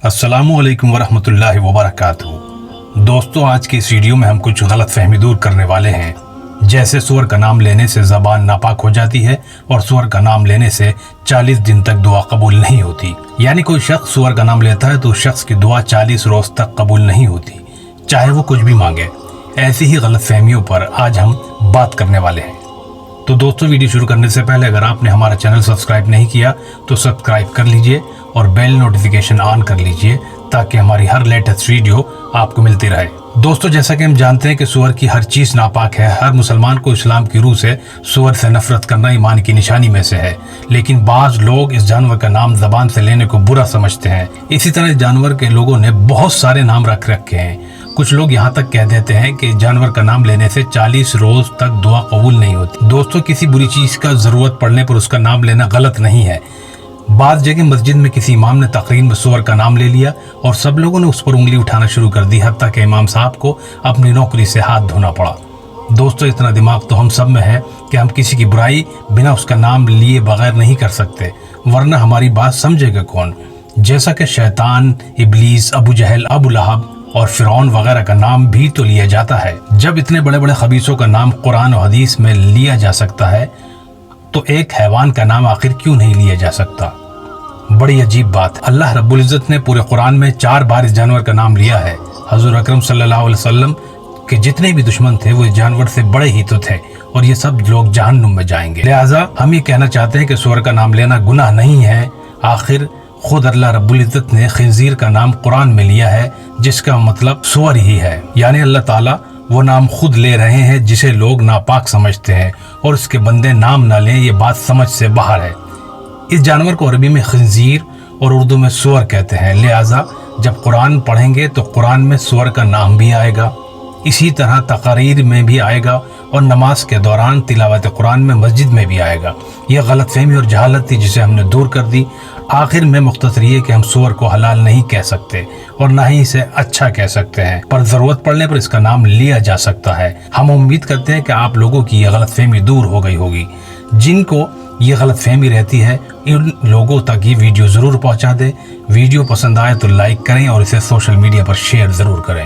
अस्सलामुअलैकुम वरहमतुल्लाहि वबरकातुहू। दोस्तों, आज की इस वीडियो में हम कुछ गलत फहमी दूर करने वाले हैं। जैसे सूअर का नाम लेने से ज़बान नापाक हो जाती है और सूअर का नाम लेने से 40 दिन तक दुआ कबूल नहीं होती। यानी कोई शख्स सूअर का नाम लेता है तो उस शख्स की दुआ 40 रोज तक कबूल नहीं होती, चाहे वो कुछ भी मांगे। ऐसी ही गलत फहमियों पर आज हम बात करने वाले हैं। तो दोस्तों, वीडियो शुरू करने से पहले अगर आपने हमारा चैनल सब्सक्राइब नहीं किया तो सब्सक्राइब कर लीजिए और बेल नोटिफिकेशन ऑन कर लीजिए ताकि हमारी हर लेटेस्ट वीडियो आपको मिलती रहे। दोस्तों, जैसा कि हम जानते हैं कि सूअर की हर चीज़ नापाक है। हर मुसलमान को इस्लाम की रूह से सूअर से नफरत करना ईमान की निशानी में से है, लेकिन बाज़ लोग इस जानवर का नाम ज़बान से लेने को बुरा समझते हैं। इसी तरह इस जानवर के लोगों ने बहुत सारे नाम रख रखे हैं। कुछ लोग यहाँ तक कह देते हैं कि जानवर का नाम लेने से 40 रोज तक दुआ कबूल नहीं होती। दोस्तों, किसी बुरी चीज़ का ज़रूरत पड़ने पर उसका नाम लेना गलत नहीं है। बाद जगह मस्जिद में किसी इमाम ने तकरीर में सूअर का नाम ले लिया और सब लोगों ने उस पर उंगली उठाना शुरू कर दी, हत्ता कि इमाम साहब को अपनी नौकरी से हाथ धोना पड़ा। दोस्तों, इतना दिमाग तो हम सब में है कि हम किसी की बुराई बिना उसका नाम लिए बगैर नहीं कर सकते, वरना हमारी बात समझेगा कौन। जैसा कि शैतान, इब्लीस, अबू जहल, अबू लहब और फिरौन वगैरह का नाम भी तो लिया जाता है। जब इतने बड़े बड़े खबीसों का नाम कुरान और हदीस में लिया जा सकता है तो एक हैवान का नाम आखिर क्यों नहीं लिया जा सकता? बड़ी अजीब बात। अल्लाह रब्बुल इज़्ज़त ने पूरे कुरान में 4 बार इस जानवर का नाम लिया है। हज़ूर अकरम सल्लल्लाहु अलैहि वसल्लम के जितने भी दुश्मन थे वो इस जानवर से बड़े ही तो थे और ये सब लोग जहन्नुम में जाएंगे। लिहाजा हम ये कहना चाहते हैं कि सूअर का नाम लेना गुनाह नहीं है। आखिर खुद अल्लाह रब्बुल इज़्ज़त ने खिंजीर का नाम कुरान में लिया है, जिसका मतलब सूअर ही है। यानी अल्लाह ताला वो नाम खुद ले रहे हैं जिसे लोग नापाक समझते हैं और उसके बंदे नाम ना लें, ये बात समझ से बाहर है। इस जानवर को अरबी में खिंजीर और उर्दू में सूअर कहते हैं। लिहाजा जब कुरान पढ़ेंगे तो कुरान में सूअर का नाम भी आएगा, इसी तरह तकरीर में भी आएगा और नमाज के दौरान तिलावत कुरान में मस्जिद में भी आएगा। यह गलतफहमी और जहालत थी जिसे हमने दूर कर दी। आखिर में मुख्तसर ये कि हम सूअर को हलाल नहीं कह सकते और ना ही इसे अच्छा कह सकते हैं, पर ज़रूरत पड़ने पर इसका नाम लिया जा सकता है। हम उम्मीद करते हैं कि आप लोगों की यह गलतफहमी दूर हो गई होगी। जिनको ये गलतफहमी रहती है इन लोगों तक ये वीडियो ज़रूर पहुंचा दें। वीडियो पसंद आए तो लाइक करें और इसे सोशल मीडिया पर शेयर ज़रूर करें।